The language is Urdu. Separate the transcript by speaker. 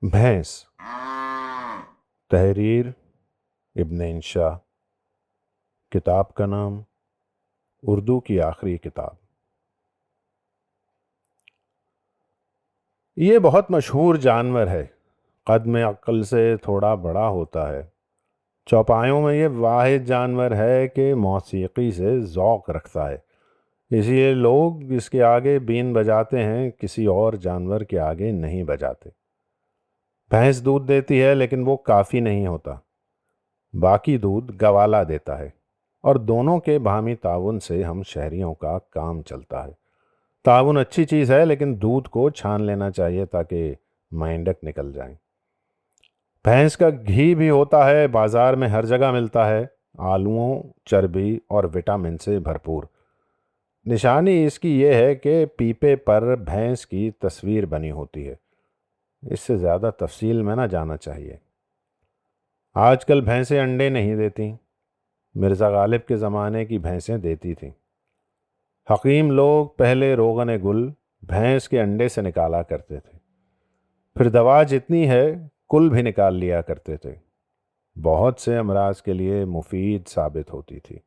Speaker 1: بھینس، تحریر ابن انشا، کتاب کا نام اردو کی آخری کتاب۔ یہ بہت مشہور جانور ہے، قد میں عقل سے تھوڑا بڑا ہوتا ہے۔ چوپایوں میں یہ واحد جانور ہے کہ موسیقی سے ذوق رکھتا ہے، اسی لیے لوگ اس کے آگے بین بجاتے ہیں، کسی اور جانور کے آگے نہیں بجاتے۔ بھینس دودھ دیتی ہے لیکن وہ کافی نہیں ہوتا، باقی دودھ گوالا دیتا ہے، اور دونوں کے باہمی تعاون سے ہم شہریوں کا کام چلتا ہے۔ تعاون اچھی چیز ہے لیکن دودھ کو چھان لینا چاہیے تاکہ مینڈک نکل جائیں۔ بھینس کا گھی بھی ہوتا ہے، بازار میں ہر جگہ ملتا ہے، آلوؤں، چربی اور وٹامن سے بھرپور۔ نشانی اس کی یہ ہے کہ پیپے پر بھینس کی تصویر بنی ہوتی ہے۔ اس سے زیادہ تفصیل میں نہ جانا چاہیے۔ آج کل بھینسیں انڈے نہیں دیتی، مرزا غالب کے زمانے کی بھینسیں دیتی تھیں۔ حکیم لوگ پہلے روغن گل بھینس کے انڈے سے نکالا کرتے تھے، پھر دوا جتنی ہے کل بھی نکال لیا کرتے تھے۔ بہت سے امراض کے لیے مفید ثابت ہوتی تھی۔